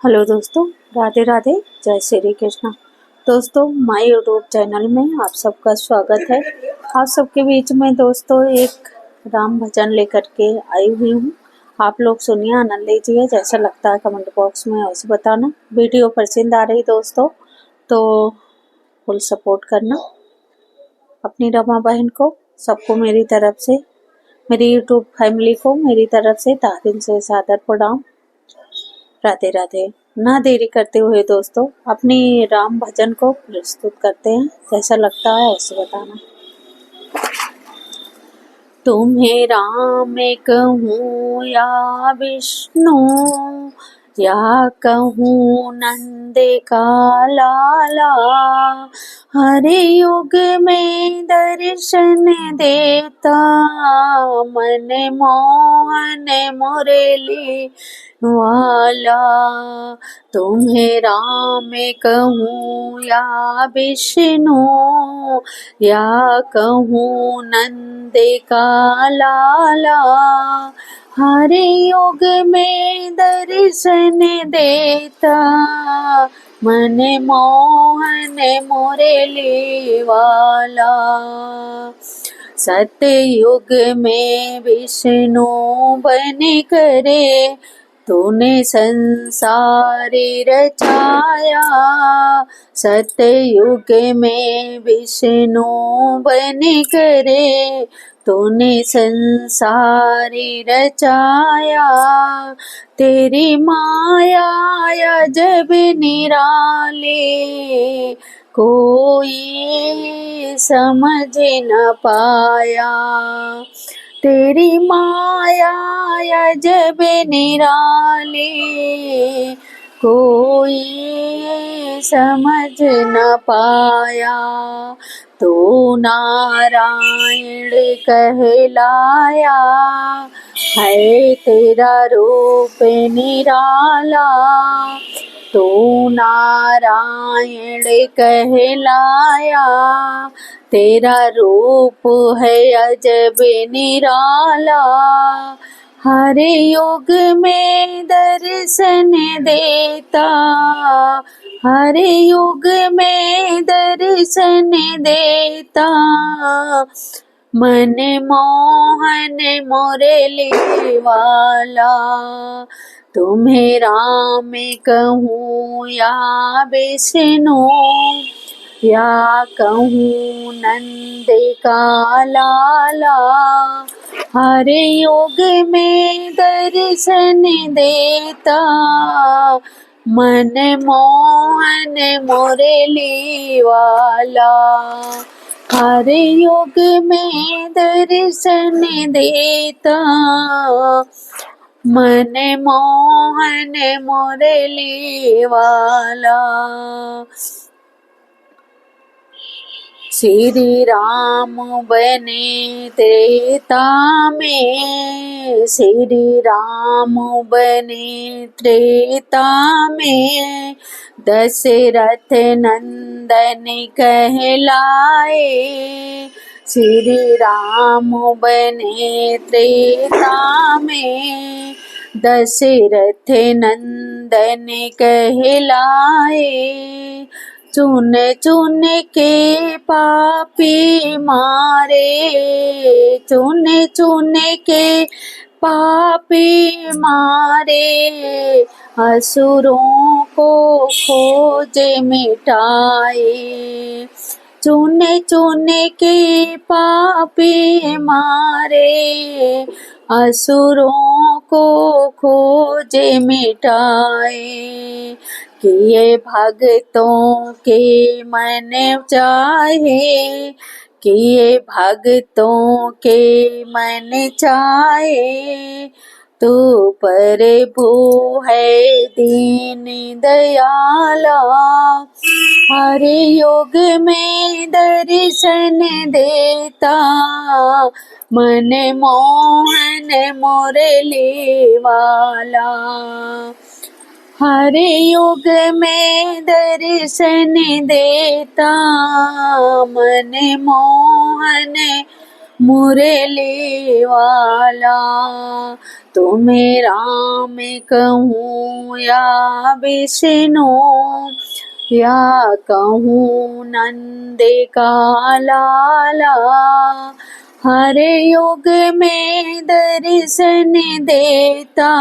Hello दोस्तों, राधे राधे, जय श्री कृष्णा। दोस्तों, माय यूट्यूब चैनल में आप सबका स्वागत है। आप सबके बीच में दोस्तों एक राम भजन लेकर के आई हुई हूँ। आप लोग सुनिए, आनंद लीजिए। जैसा लगता है कमेंट बॉक्स में उसे बताना। वीडियो पसंद आ रही दोस्तों तो फुल सपोर्ट करना अपनी रमा बहन को। सबको मेरी तरफ से, मेरी यूट्यूब फैमिली को मेरी तरफ से तारीन से सादर प्रणाम। राधे राधे। ना देरी करते हुए दोस्तों अपनी राम भजन को प्रस्तुत करते हैं। कैसा लगता है उसे बताना। तुम्हें राम कहूँ या विष्णु, या कहूँ नंद का लाला, हर युग में दर्शन देता, मन मोहन मुरली वाला। तुम्हें राम कहूँ या विष्णु, या कहूँ नंद का लाला, हर युग में दर्शन देता, मन मोहन मुरली वाला। सतयुग में विष्णु बन करे, तूने संसार रचाया। सतयुग में विष्णु बन करे, तूने संसार रचाया। तेरी माया जब निराले, कोई समझ न पाया। तेरी माया जब निराले, कोई समझ न पाया। तू नारायण कहलाया, है तेरा रूप निराला। तू नारायण कहलाया, तेरा रूप है अजब निराला। हर युग में दर्शन देता, हर युग में दर्शन देता, मन मोहन मुरली वाला। तुम्हें राम कहूँ या विष्णु, या कहूँ नंद का लाला, हर युग में दर्शन देता, मन मोहन मुरली वाला। हर युग में दर्शन देता, मन मोहन मुरली वाला। श्री राम बने त्रेता में, श्री राम बने त्रेता में, दशरथ नंदन कहलाए। श्री राम बने त्रेता में, दशरथ नंदन कहलाए। चुन चुन के पापी मारे, चुन चुन के पापी मारे, असुरों को खोज मिटाए। चुन चुन के पापी मारे, असुरों को खोज मिटाए। किए भक्तों के मन चाहे, किए भक्तों के मन चाहे, तू प्रभु है दीन दयाला। हर युग में दर्शन देता, मन मोहन मुरली वाला। हर युग में दर्शन देता, मन मोहन मुरली वाला। तुम्हें राम कहूँ या विष्णु, या कहूँ नंद का लाला। हर युग में दर्शन देता,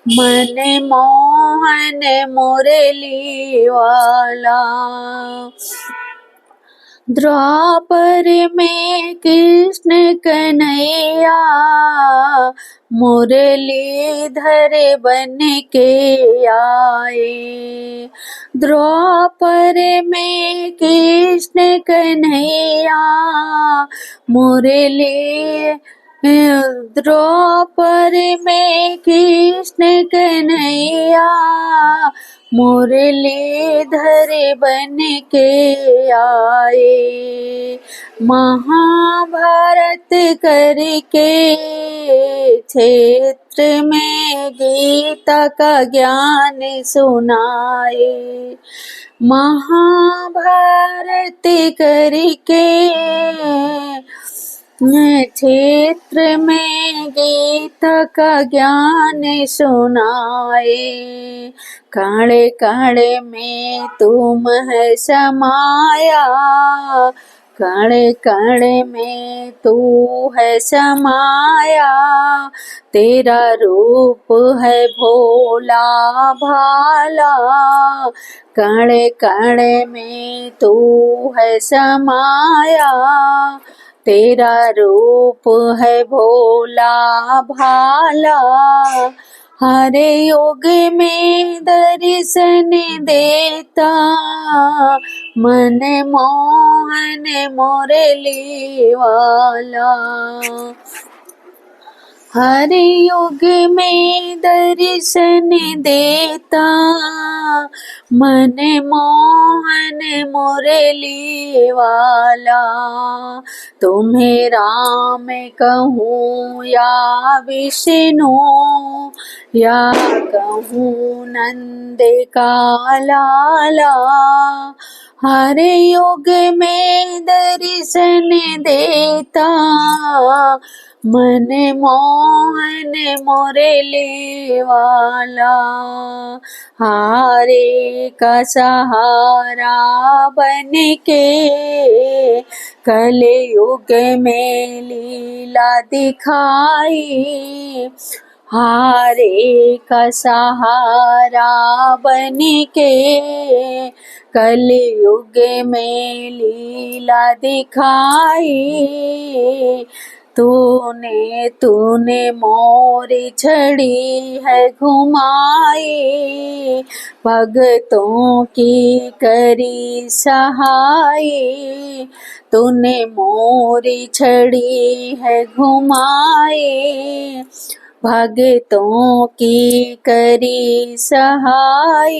मन मोहन मुरली वाला। द्वापर में कृष्ण कन्हैया, मुरलीधर बन के आए। द्वापर में कृष्ण कन्हैया, मुरली द्वापर में कृष्ण कन्हैया, मुरलीधर बन के आए। महाभारत करके क्षेत्र में गीता का ज्ञान सुनाए। महाभारत करके क्षेत्र में गीता का ज्ञान सुनाए। कण कण में तुम है समाया, कण कण में तू है समाया। तेरा रूप है भोला भाला, कण कण में तू है समाया। तेरा रूप है भोला भाला। हर युग में दर्शन देता, मन मोहन मुरली वाला। हर युग में दर्शन देता, मन मोहन मुरली वाला। तुम्हें राम कहूँ या विष्णु, या कहूँ नंद का लाला। हर युग में दर्शन देता, मन मोहन मुरली वाला। हारे का सहारा बन के कलयुग में लीला दिखाई। हारे का सहारा बन के कलयुग में लीला दिखाई। तूने मोरी छड़ी है घुमाई, भगतों की करी सहाय। तूने मोरी छड़ी है घुमाई, भगतों की करी सहाय।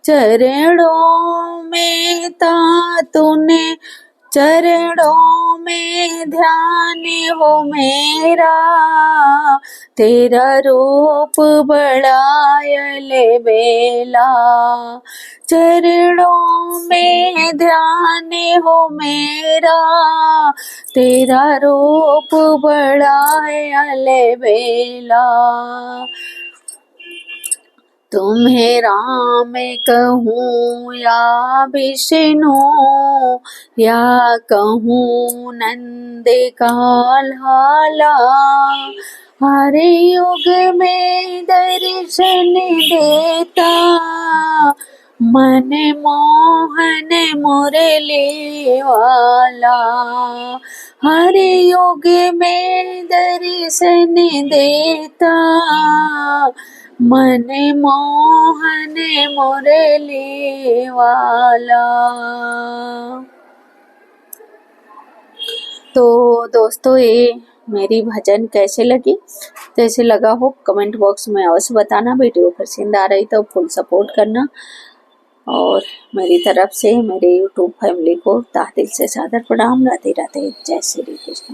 चरणों में ता तूने, चरणों में ध्यान हो मेरा। तेरा रूप बड़ायल बेला, चरणों में ध्यान हो मेरा। तेरा रूप बड़ायल बेला। तुम्हें राम कहूँ या विष्णु, या कहूँ नंद का लाला। हर युग में दर्शन देता, मन मोहन मुरली वाला। हर युग में दर्शन देता, मन मोहन मुरली वाला। तो दोस्तों, ये मेरी भजन कैसे लगी, कैसे लगा हो कमेंट बॉक्स में अवश्य बताना। वीडियो पसंद आ रही तो फुल सपोर्ट करना, और मेरी तरफ से मेरे यूट्यूब फैमिली को तहे दिल से सादर प्रणाम। राधे राधे, जय श्री कृष्ण।